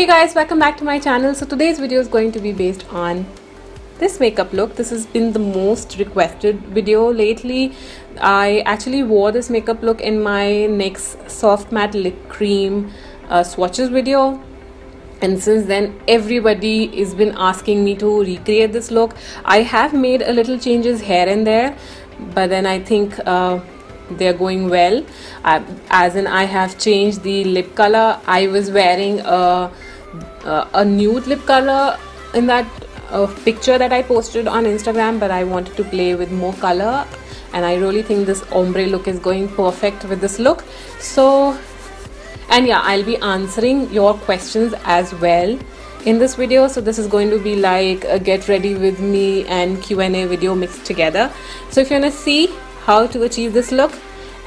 Hey guys, welcome back to my channel. So today's video is going to be based on this makeup look. This has been the most requested video lately. I actually wore this makeup look in my NYX soft matte lip cream swatches video, and since then everybody has been asking me to recreate this look. I have made a little changes here and there, but then I think they're going well, as in I have changed the lip color. I was wearing a nude lip color in that picture that I posted on Instagram, but I wanted to play with more color, and I really think this ombre look is going perfect with this look. So, and yeah, I'll be answering your questions as well in this video. So this is going to be like a get ready with me and Q&A video mixed together. So if you want to see how to achieve this look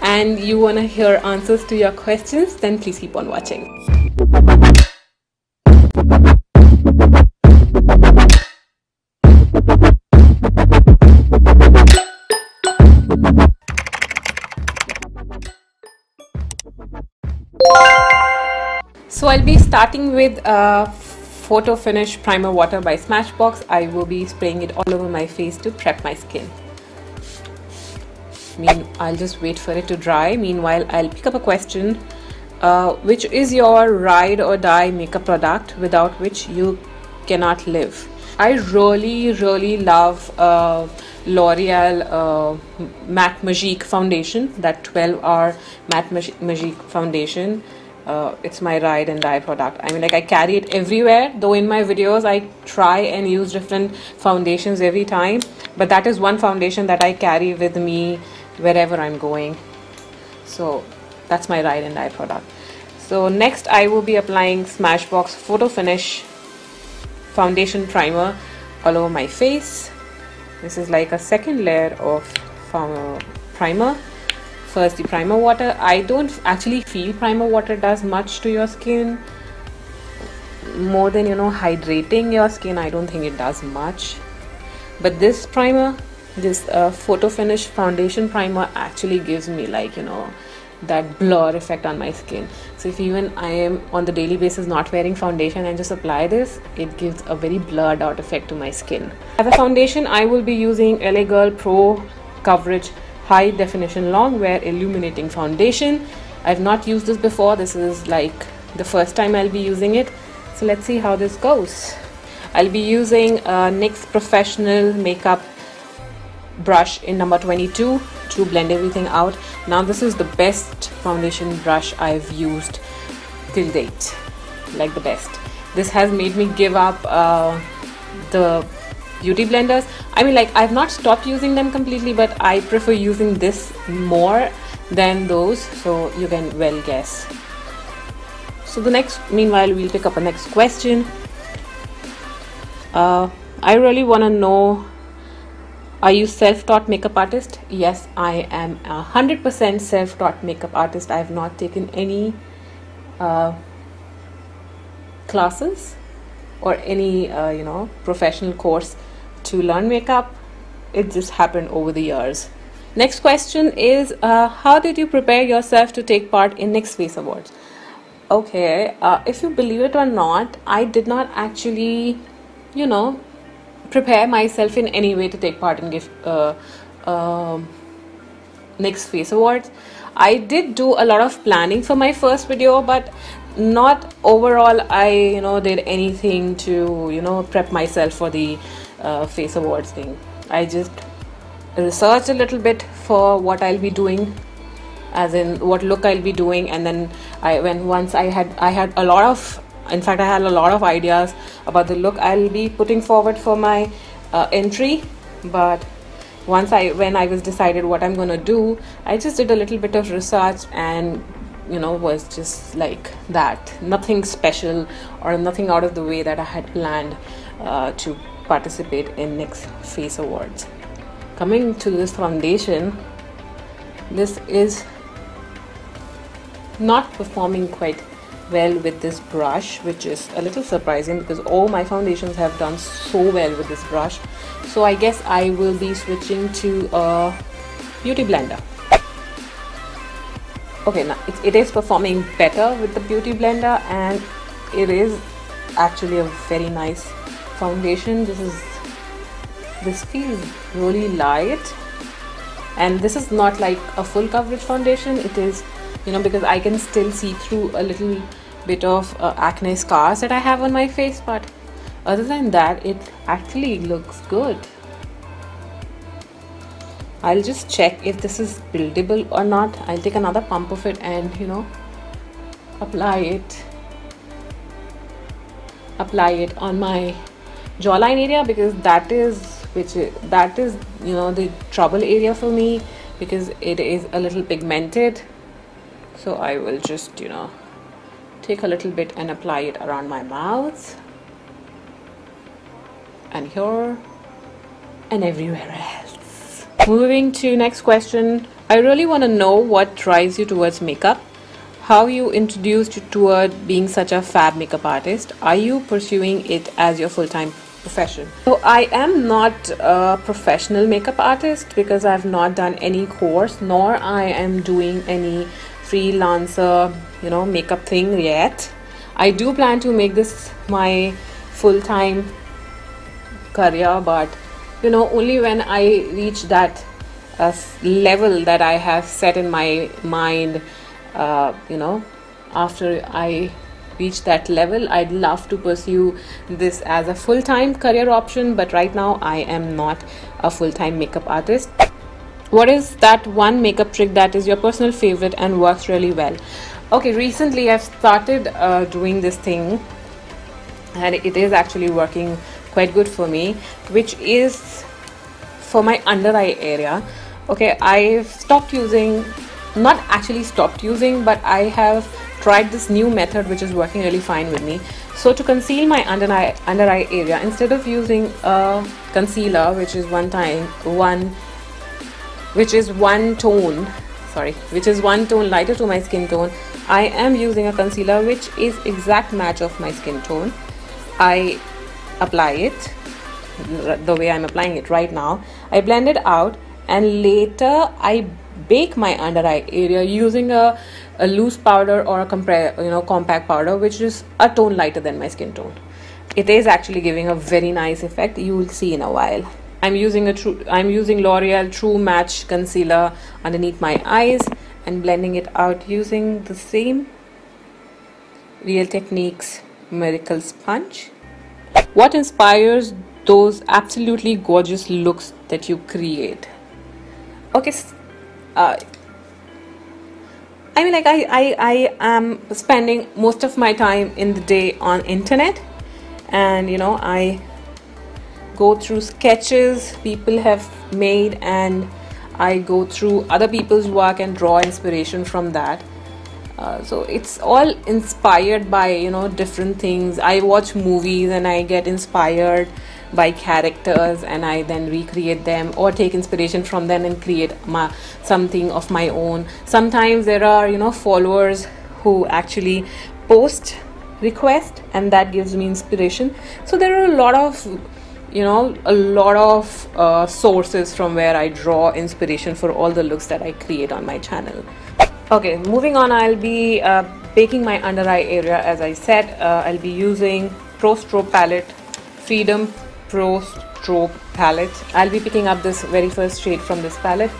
and you want to hear answers to your questions, then please keep on watching. So I'll be starting with Photo Finish Primer Water by Smashbox. I will be spraying it all over my face to prep my skin. I'll just wait for it to dry. Meanwhile, I'll pick up a question. Which is your ride or die makeup product without which you cannot live? I really love L'Oreal Matte Magique foundation, that 12-hour Matte Magique foundation. It's my ride and die product. I mean, like, I carry it everywhere, though in my videos I try and use different foundations every time, but that is one foundation that I carry with me wherever I'm going. So that's my ride and die product. So next I will be applying Smashbox Photo Finish Foundation Primer all over my face. This is like a second layer of primer. First, the primer water. I don't actually feel primer water does much to your skin, more than, you know, hydrating your skin. I don't think it does much, but this primer, this Photo Finish Foundation Primer, actually gives me, like, you know, that blur effect on my skin. So if even I am on the daily basis not wearing foundation and just apply this, it gives a very blurred out effect to my skin. As a foundation, I will be using LA Girl Pro Coverage High Definition Long Wear Illuminating Foundation. I've not used this before. This is like the first time I'll be using it. So let's see how this goes. I'll be using NYX Professional Makeup brush in number 22 to blend everything out. Now this is the best foundation brush I've used till date, like the best. This has made me give up the beauty blenders. I mean, like, I've not stopped using them completely, but I prefer using this more than those, so you can well guess. So the next, meanwhile, we'll pick up a next question. I really want to know, are you self-taught makeup artist? Yes, I am 100% self-taught makeup artist. I have not taken any classes or any you know, professional course to learn makeup. It just happened over the years. Next question is, how did you prepare yourself to take part in NYX Face Awards? Okay, if you believe it or not, I did not actually, you know, prepare myself in any way to take part in NYX Face Awards. I did do a lot of planning for my first video, but not overall I, you know, did anything to, you know, prep myself for the Face Awards thing. I just researched a little bit for what I'll be doing, as in what look I'll be doing, and then once I had a lot of, in fact I had a lot of ideas about the look I'll be putting forward for my entry. But when I was decided what I'm gonna do, I just did a little bit of research and, you know, was just like that. Nothing special or nothing out of the way that I had planned to participate in NYX Face Awards. Coming to this foundation, this is not performing quite well with this brush, which is a little surprising because all my foundations have done so well with this brush. So I guess I will be switching to a beauty blender. Okay, now it is performing better with the beauty blender, and it is actually a very nice foundation. This feels really light, and this is not like a full coverage foundation. It is, you know, because I can still see through a little bit of acne scars that I have on my face, but other than that it actually looks good. I'll just check if this is buildable or not. I'll take another pump of it and, you know, apply it on my jawline area, because that is you know, the trouble area for me, because it is a little pigmented. So I will just, you know, take a little bit and apply it around my mouth and here and everywhere else. Moving to next question. I really want to know what drives you towards makeup, how you introduced you toward being such a fab makeup artist. Are you pursuing it as your full-time profession? So I am not a professional makeup artist because I've not done any course, nor I am doing any freelancer, you know, makeup thing yet. I do plan to make this my full-time career, but you know, only when I reach that level that I have set in my mind. You know, after I reach that level, I'd love to pursue this as a full-time career option, but right now I am not a full-time makeup artist. What is that one makeup trick that is your personal favorite and works really well? Okay, recently I've started doing this thing, and it is actually working quite good for me, which is for my under eye area. Okay, I've stopped using, not actually stopped using, but I have tried this new method which is working really fine with me. So to conceal my under eye area, instead of using a concealer which is one tone lighter to my skin tone, I am using a concealer which is exact match of my skin tone. I apply it the way I'm applying it right now. I blend it out, and later I bake my under eye area using a loose powder or a compact powder which is a tone lighter than my skin tone. It is actually giving a very nice effect. You will see in a while. I'm using L'Oreal True Match concealer underneath my eyes and blending it out using the same Real Techniques Miracle Sponge. What inspires those absolutely gorgeous looks that you create? Okay, I mean, like I am spending most of my time in the day on internet, and you know, I go through sketches people have made, and I go through other people's work and draw inspiration from that. So it's all inspired by, you know, different things. I watch movies and I get inspired by characters, and I then recreate them or take inspiration from them and create something of my own. Sometimes there are, you know, followers who actually post request, and that gives me inspiration. So there are a lot of sources from where I draw inspiration for all the looks that I create on my channel. Okay, moving on, I'll be baking my under eye area. As I said, I'll be using Pro Strobe palette, Freedom Pro Strobe palette. I'll be picking up this very first shade from this palette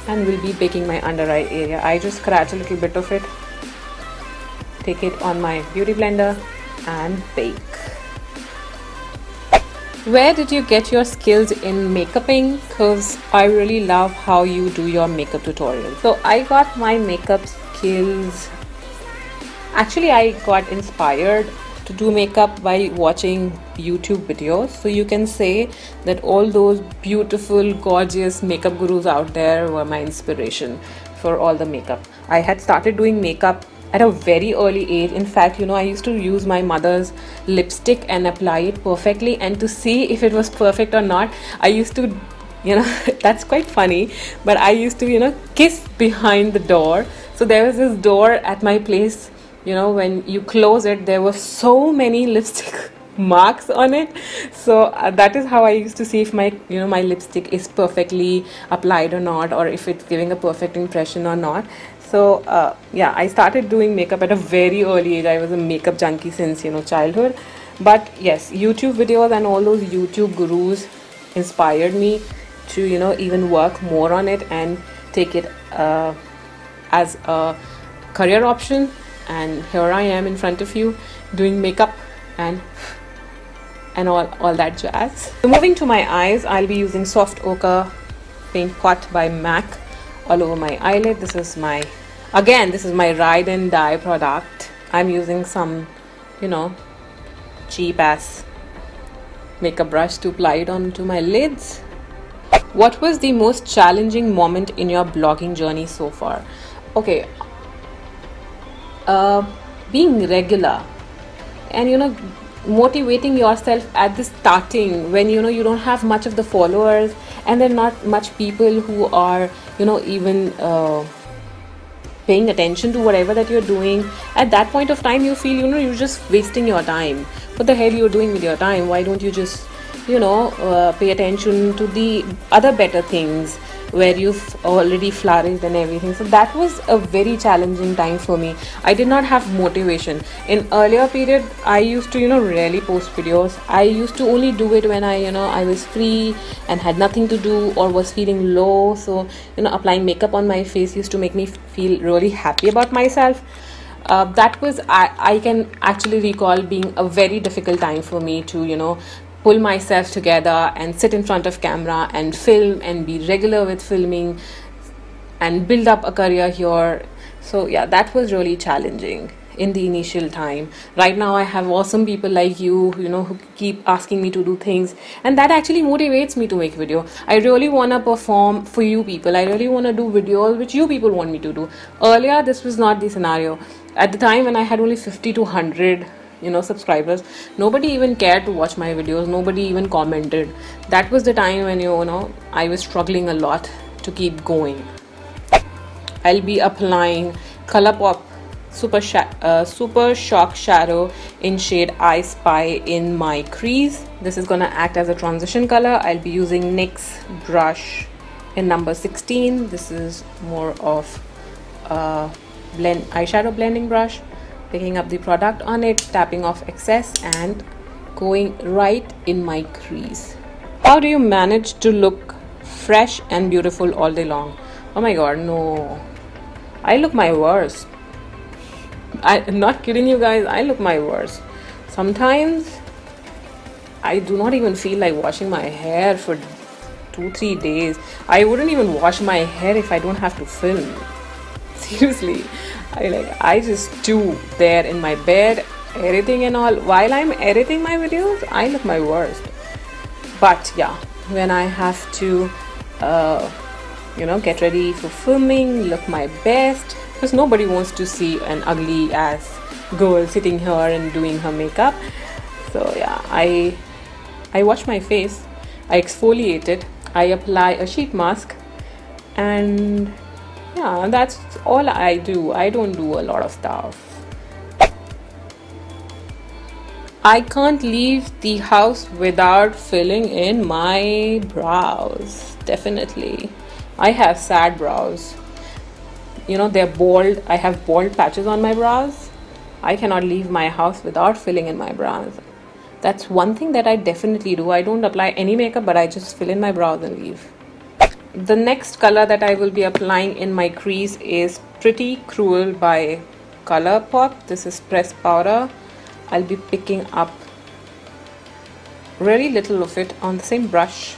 and will be baking my under eye area. I just scratch a little bit of it, take it on my beauty blender and bake. Where did you get your skills in makeuping? Because I really love how you do your makeup tutorials. So I got my makeup skills, actually I got inspired to do makeup by watching YouTube videos. So you can say that all those beautiful, gorgeous makeup gurus out there were my inspiration for all the makeup. I had started doing makeup at a very early age. In fact, you know, I used to use my mother's lipstick and apply it perfectly, and to see if it was perfect or not, I used to, you know, that's quite funny, but I used to, you know, kiss behind the door. So there was this door at my place, you know, when you close it, there were so many lipstick marks on it. So that is how I used to see if my, you know, my lipstick is perfectly applied or not, or if it's giving a perfect impression or not. So yeah, I started doing makeup at a very early age. I was a makeup junkie since, you know, childhood. But yes, YouTube videos and all those YouTube gurus inspired me to, you know, even work more on it and take it as a career option. And here I am in front of you doing makeup and all that jazz. So moving to my eyes, I'll be using Soft Ochre Paint Pot by MAC all over my eyelid. This is my ride and die product. I'm using some, you know, cheap ass makeup brush to apply it onto my lids. What was the most challenging moment in your blogging journey so far? Okay, being regular and, you know, motivating yourself at the starting when, you know, you don't have much of the followers and there are not much people who are, you know, even paying attention to whatever that you're doing. At that point of time you feel, you know, you're just wasting your time. What the hell you're doing with your time? Why don't you just, you know, pay attention to the other better things where you've already flourished and everything. So that was a very challenging time for me. I did not have motivation. In earlier period, I used to, you know, rarely post videos. I used to only do it when I was free and had nothing to do or was feeling low. So, you know, applying makeup on my face used to make me feel really happy about myself. That was, I can actually recall being a very difficult time for me to, you know, pull myself together and sit in front of camera and film and be regular with filming and build up a career here. So yeah, that was really challenging in the initial time. Right now I have awesome people like you, you know, who keep asking me to do things, and that actually motivates me to make video. I really want to perform for you people. I really want to do videos which you people want me to do. Earlier this was not the scenario. At the time when I had only 50 to 100, you know, subscribers, nobody even cared to watch my videos, nobody even commented. That was the time when, you know, I was struggling a lot to keep going. I'll be applying Colourpop Super Shock Shadow in shade I Spy in my crease. This is gonna act as a transition color. I'll be using NYX brush in number 16. This is more of a eyeshadow blending brush. Picking up the product on it, tapping off excess and going right in my crease. How do you manage to look fresh and beautiful all day long? Oh my god, no. I look my worst. I'm not kidding you guys, I look my worst. Sometimes I do not even feel like washing my hair for 2-3 days. I wouldn't even wash my hair if I don't have to film. Seriously. I just do there in my bed, editing and all. While I'm editing my videos, I look my worst. But yeah, when I have to, you know, get ready for filming, look my best, because nobody wants to see an ugly ass girl sitting here and doing her makeup. So yeah, I wash my face, I exfoliate it, I apply a sheet mask, and yeah, that's all I do. I don't do a lot of stuff. I can't leave the house without filling in my brows. Definitely. I have sad brows. You know, they're bold. I have bold patches on my brows. I cannot leave my house without filling in my brows. That's one thing that I definitely do. I don't apply any makeup, but I just fill in my brows and leave. The next color that I will be applying in my crease is Pretty Cruel by Colourpop. This is pressed powder. I'll be picking up really little of it on the same brush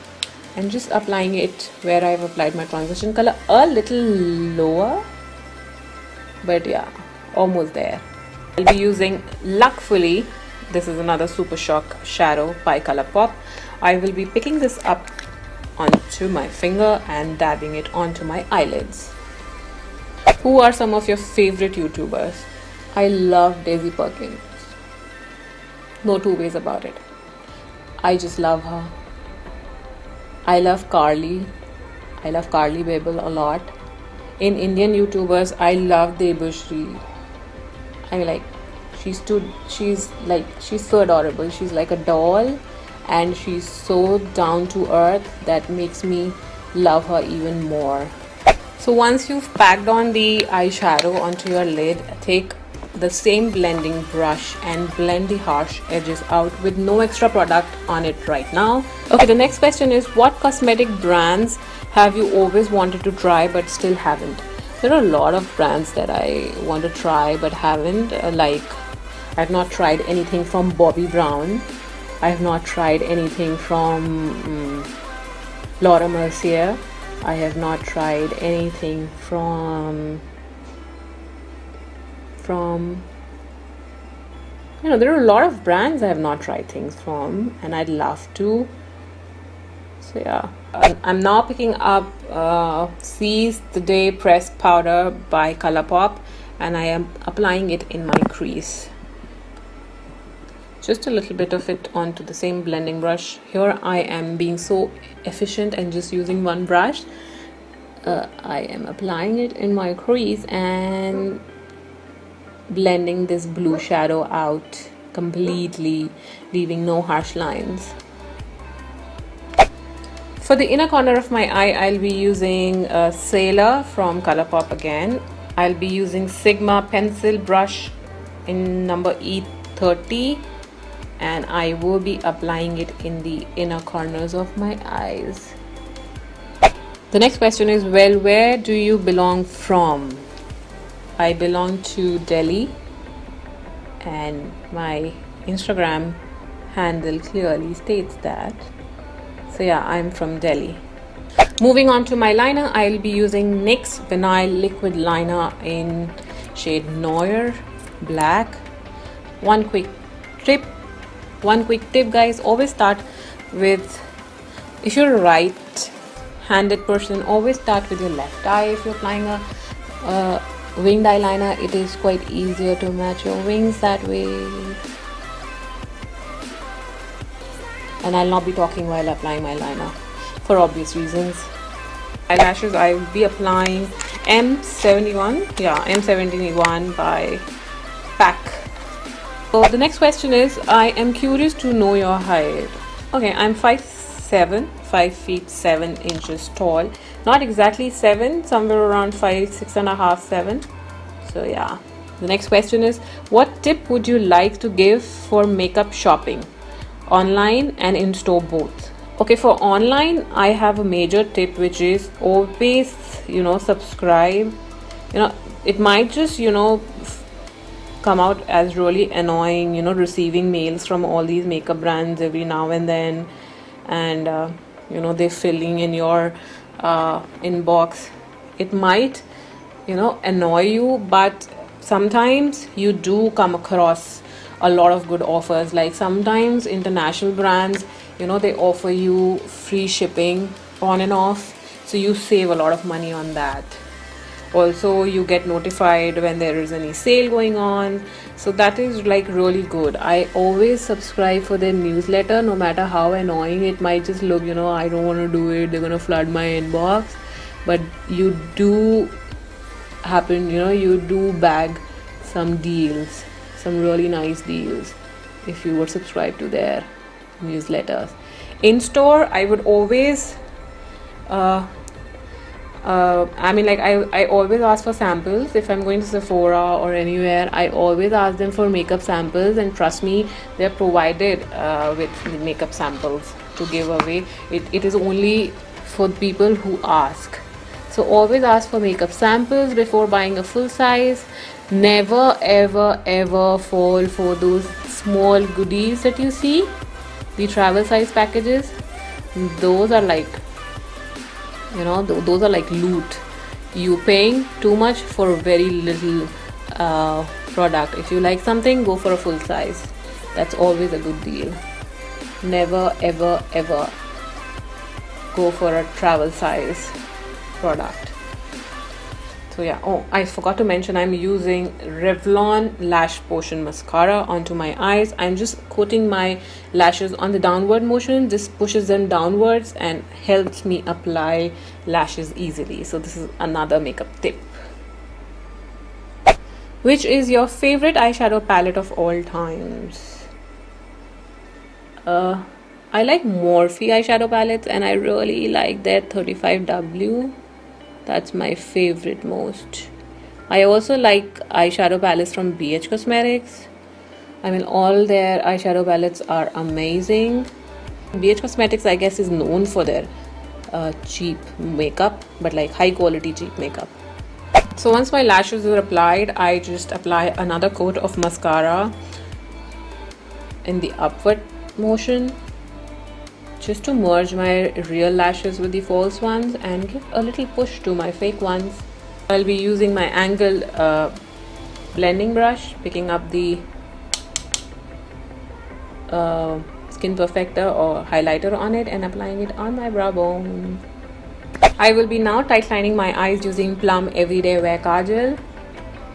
and just applying it where I've applied my transition color, a little lower, but yeah, almost there. I'll be using Luckfully. This is another Super Shock Shadow by Colourpop. I will be picking this up onto my finger and dabbing it onto my eyelids. Who are some of your favorite YouTubers? I love Daisy Perkins. No two ways about it. I just love her. I love Carly. I love Carly Babel a lot. In Indian YouTubers, I love Debushri. I mean, like, she's so adorable. She's like a doll. And she's so down to earth that makes me love her even more. So once you've packed on the eyeshadow onto your lid, take the same blending brush and blend the harsh edges out with no extra product on it right now. Okay, the next question is, what cosmetic brands have you always wanted to try but still haven't? There are a lot of brands that I want to try but haven't. Like, I've not tried anything from Bobbi Brown. I have not tried anything from Laura Mercier. I have not tried anything from you know, there are a lot of brands I have not tried things from, and I'd love to. So yeah, I'm now picking up Seize the Day Pressed Powder by Colourpop, and I am applying it in my crease. Just a little bit of it onto the same blending brush. Here I am being so efficient and just using one brush. I am applying it in my crease and blending this blue shadow out completely, leaving no harsh lines. For the inner corner of my eye, I'll be using Sailor from Colourpop again. I'll be using Sigma pencil brush in number E30, and I will be applying it in the inner corners of my eyes. The next question is, well, where do you belong from? I belong to Delhi, and my Instagram handle clearly states that. So yeah, I'm from Delhi. Moving on to my liner, I'll be using NYX Vinyl Liquid Liner in shade Noir Black. One quick tip guys, always start with, if you're a right-handed person, always start with your left eye. If you're applying a winged eyeliner, it is quite easier to match your wings that way. And I'll not be talking while applying my liner for obvious reasons. Eyelashes, I will be applying M71, yeah, M71 by PAC. So the next question is, I am curious to know your height. Okay, I'm 5'7", 5 feet 7 inches tall. Not exactly 7, somewhere around 5, 6.5, 7. So yeah. The next question is, what tip would you like to give for makeup shopping, online and in store both? Okay, for online, I have a major tip, which is always, you know, subscribe. You know, it might just, you know, come out as really annoying, you know, receiving mails from all these makeup brands every now and then, and you know, they're filling in your inbox. It might, you know, annoy you, but sometimes you do come across a lot of good offers. Like sometimes international brands, you know, they offer you free shipping on and off, so you save a lot of money on that. Also, you get notified when there is any sale going on, so that is like really good. I always subscribe for their newsletter, no matter how annoying it might just look. You know, I don't want to do it, they're gonna flood my inbox, but you do happen, you know, you do bag some deals, some really nice deals, if you were subscribed to their newsletters. In store, I would always I mean, like, I always ask for samples. If I'm going to Sephora or anywhere, I always ask them for makeup samples, and trust me, they're provided with the makeup samples to give away. It is only for people who ask. So always ask for makeup samples before buying a full size. Never ever ever fall for those small goodies that you see, the travel size packages. Those are like, you know, those are like loot. You paying too much for very little product. If you like something, go for a full size. That's always a good deal. Never ever ever go for a travel size product. So yeah, oh, I forgot to mention, I'm using Revlon Lash Potion Mascara onto my eyes. I'm just coating my lashes on the downward motion. This pushes them downwards and helps me apply lashes easily. So this is another makeup tip. Which is your favorite eyeshadow palette of all times? I like Morphe eyeshadow palettes, and I really like their 35W. That's my favorite most. I also like eyeshadow palettes from BH Cosmetics. I mean, all their eyeshadow palettes are amazing. BH Cosmetics, I guess, is known for their cheap makeup, but like high quality cheap makeup. So once my lashes are applied, I just apply another coat of mascara in the upward motion, just to merge my real lashes with the false ones and give a little push to my fake ones. I'll be using my angled blending brush, picking up the skin perfector or highlighter on it and applying it on my brow bone. I will be now tight lining my eyes using Plum Everyday Wear Kajal.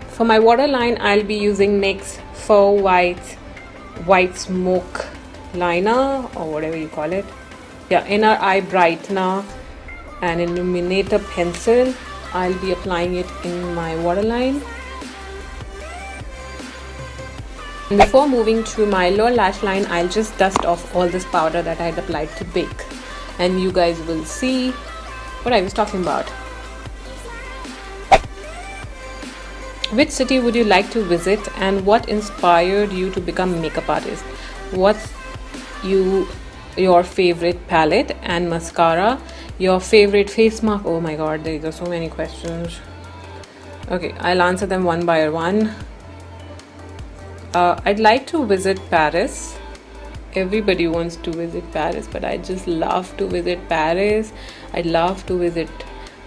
For my waterline, I'll be using NYX Faux White Smoke Liner, or whatever you call it. Yeah, inner eye brightener and illuminator pencil. I'll be applying it in my waterline. And before moving to my lower lash line, I'll just dust off all this powder that I had applied to bake, and you guys will see what I was talking about. Which city would you like to visit, and what inspired you to become a makeup artist? What's your favorite palette and mascara? Your favorite face mask? Oh my god, there are so many questions. Okay, I'll answer them one by one. I'd like to visit Paris. Everybody wants to visit Paris, but I just love to visit Paris. I'd love to visit,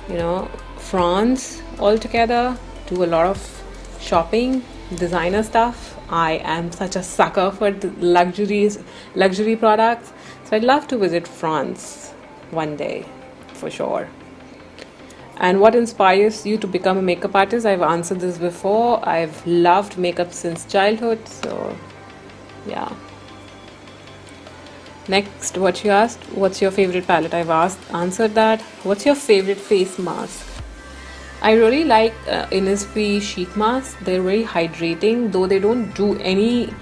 you know, France altogether. Do a lot of shopping, designer stuff. I am such a sucker for the luxury products, so I'd love to visit France one day for sure. And what inspires you to become a makeup artist? I've answered this before. I've loved makeup since childhood, so yeah. Next, what you asked, what's your favorite palette? I've answered that. What's your favorite face mask? I really like Innisfree sheet masks. They're very hydrating, though they don't do any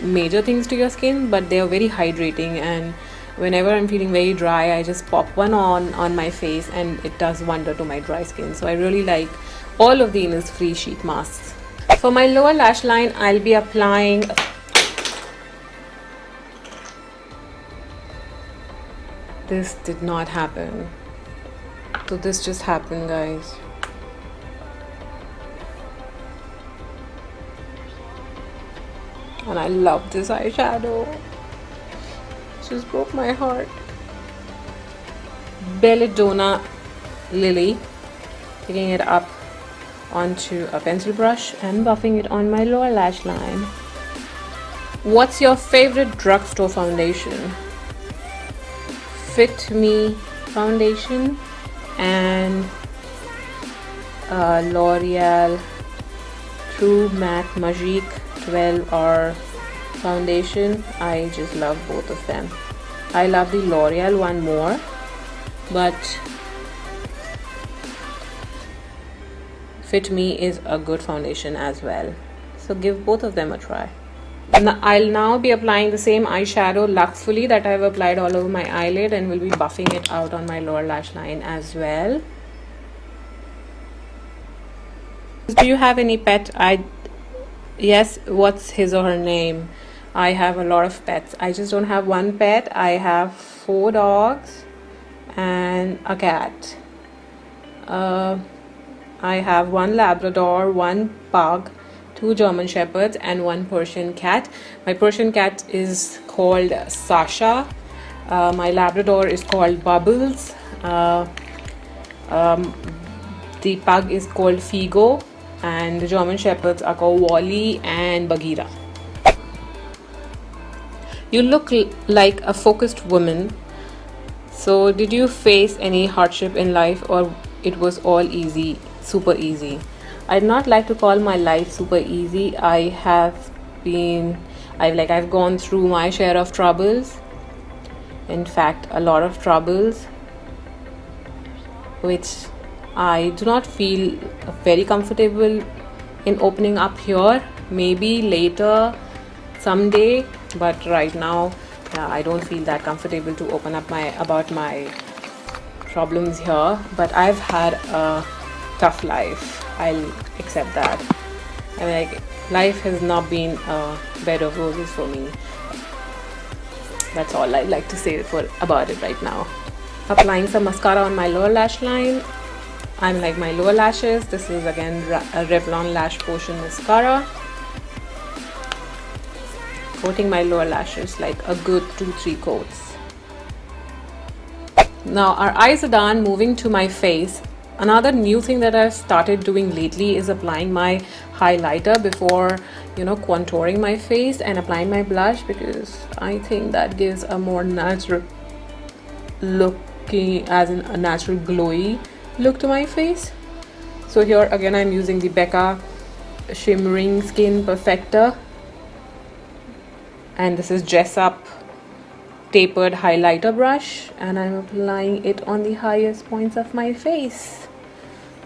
major things to your skin, but they are very hydrating, and whenever I'm feeling very dry, I just pop one on my face and it does wonder to my dry skin. So I really like all of the Innisfree sheet masks. For my lower lash line, I'll be applying this. Did not happen. So this just happened, guys. And I love this eyeshadow. Just broke my heart. Belladonna Lily. Picking it up onto a pencil brush and buffing it on my lower lash line. What's your favorite drugstore foundation? Fit Me foundation and L'Oreal True Matte Magique 12-hour foundation. I just love both of them. I love the L'Oreal one more, but Fit Me is a good foundation as well, so give both of them a try. Now, I'll now be applying the same eyeshadow Luckfully that I've applied all over my eyelid, and will be buffing it out on my lower lash line as well. Do you have any pet? Yes, what's his or her name? I have a lot of pets. I just don't have one pet. I have 4 dogs and a cat. I have 1 Labrador, 1 pug, 2 German Shepherds and 1 Persian cat. My Persian cat is called Sasha. My Labrador is called Bubbles. The pug is called Figo, and the German Shepherds are called Wally and Bagheera. You look like a focused woman. So did you face any hardship in life, or it was all easy, super easy? I'd not like to call my life super easy. I've gone through my share of troubles. In fact, a lot of troubles, which I do not feel very comfortable in opening up here. Maybe later, someday, but right now, I don't feel that comfortable to open up about my problems here. But I've had a tough life. I'll accept that. I mean, like, life has not been a bed of roses for me. That's all I'd like to say about it right now. Applying some mascara on my lower lash line. I'm like my lower lashes. This is again a Revlon Lash Potion Mascara. Coating my lower lashes like a good 2-3 coats. Now our eyes are done. Moving to my face. Another new thing that I've started doing lately is applying my highlighter before, you know, contouring my face and applying my blush, because I think that gives a more natural looking, as in a natural glowy look to my face. So here again I'm using the Becca Shimmering Skin Perfector, and this is Dress Up tapered highlighter brush, and I'm applying it on the highest points of my face.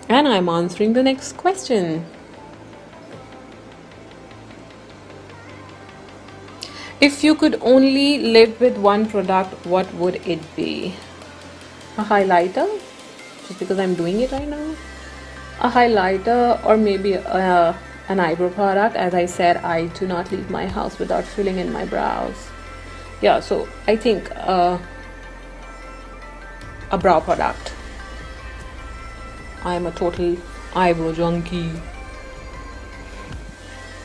And I'm answering the next question. If you could only live with one product, what would it be? A highlighter, just because I'm doing it right now. A highlighter, or maybe an eyebrow product. As I said, I do not leave my house without filling in my brows. Yeah, so I think a brow product. I'm a total eyebrow junkie.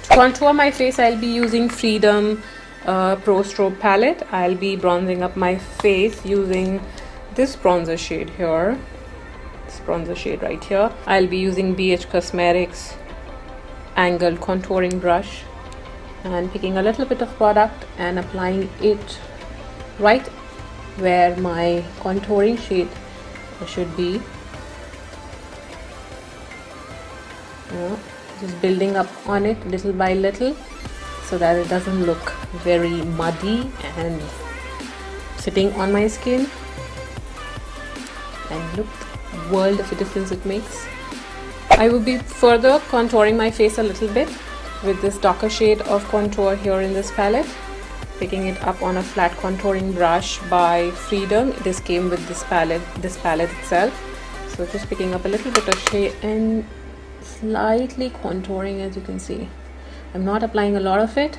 To contour my face, I'll be using Freedom Pro Strobe palette. I'll be bronzing up my face using this bronzer shade here. This bronzer shade right here. I'll be using BH Cosmetics angled contouring brush and picking a little bit of product and applying it right where my contouring shade should be. Just building up on it little by little so that it doesn't look very muddy and sitting on my skin. And look, world of a difference it makes. I will be further contouring my face a little bit with this darker shade of contour here in this palette, picking it up on a flat contouring brush by Freedom. This came with this palette itself. So just picking up a little bit of shade and slightly contouring. As you can see, I'm not applying a lot of it,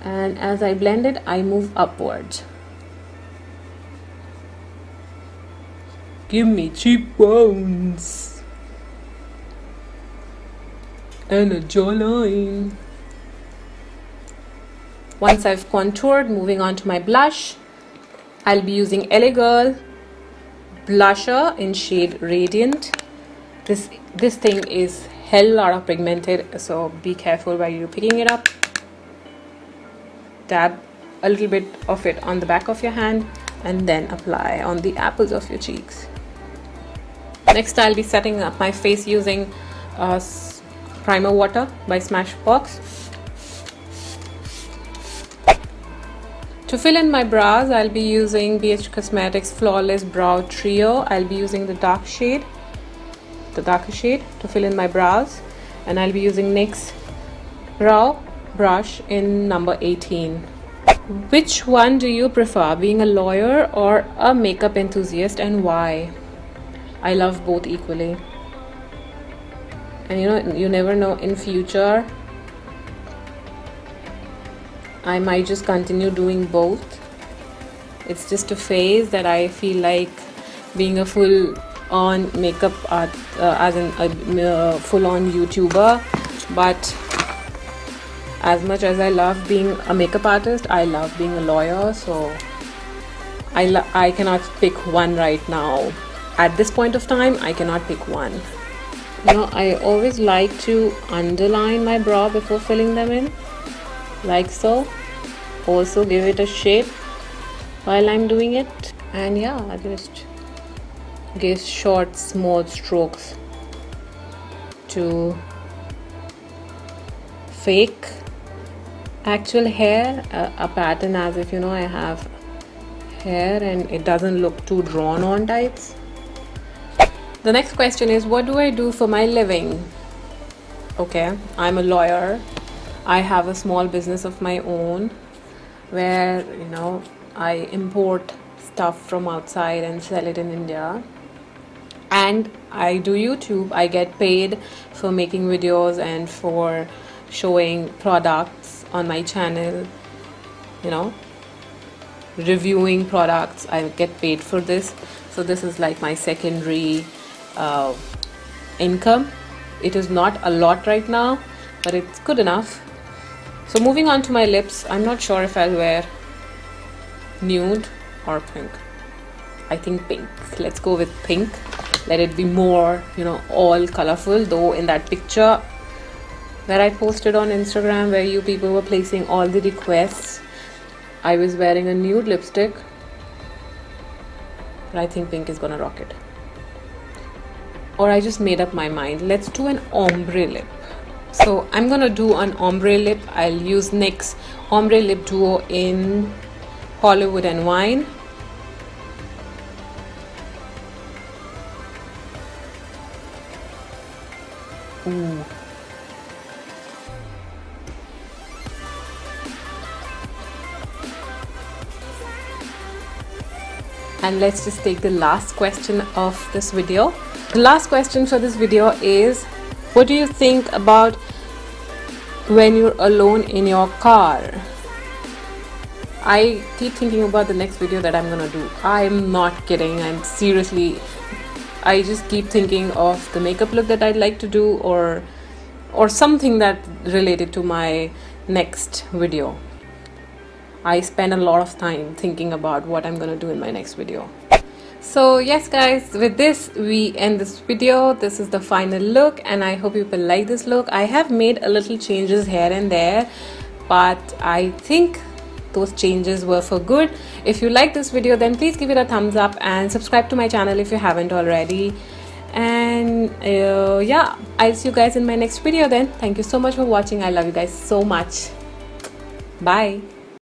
and as I blend it, I move upwards. Give me cheekbones and a jawline. Once I've contoured, moving on to my blush, I'll be using LA Girl blusher in shade Radiant. This thing is hell lot of pigmented, so be careful while you're picking it up. Dab a little bit of it on the back of your hand and then apply on the apples of your cheeks. Next, I'll be setting up my face using Primer Water by Smashbox. To fill in my brows, I'll be using BH Cosmetics Flawless Brow Trio. I'll be using the darker shade to fill in my brows, and I'll be using NYX brow brush in number 18. Which one do you prefer, being a lawyer or a makeup enthusiast, and why? I love both equally, and you never know, in future I might just continue doing both. It's just a phase that I feel like being a full-on makeup art, as in a full-on YouTuber. But as much as I love being a makeup artist, I love being a lawyer. So I cannot pick one right now. At this point of time, I cannot pick one. I always like to underline my brow before filling them in, like so. Also give it a shape while I'm doing it, and yeah, I just give short small strokes to fake actual hair, a pattern as if I have hair and it doesn't look too drawn on types. The next question is, what do I do for my living? Okay, I'm a lawyer. I have a small business of my own where I import stuff from outside and sell it in India. and I do YouTube. I get paid for making videos and for showing products on my channel, you know, reviewing products. I get paid for this, so this is like my secondary income. It is not a lot right now, but it's good enough. So moving on to my lips, I'm not sure if I'll wear nude or pink. I think pink. Let's go with pink. Let it be more, you know, all colorful. Though in that picture that I posted on Instagram where you people were placing all the requests, I was wearing a nude lipstick, but I think pink is gonna rock it. Or I just made up my mind. Let's do an ombre lip. So I'm gonna do an ombre lip. I'll use NYX Ombre Lip Duo in Hollywood and Wine. Ooh. And let's just take the last question of this video. The last question for this video is, what do you think about when you're alone in your car? I keep thinking about the next video that I'm gonna do. I'm not kidding. I'm seriously, I just keep thinking of the makeup look that I'd like to do, or something that related to my next video. I spend a lot of time thinking about what I'm gonna do in my next video. So yes guys, with this we end this video. This is the final look, and I hope you will like this look. I have made a little changes here and there, but I think those changes were for good. If you like this video, then please give it a thumbs up and subscribe to my channel if you haven't already. And yeah, I'll see you guys in my next video then. Thank you so much for watching. I love you guys so much. Bye.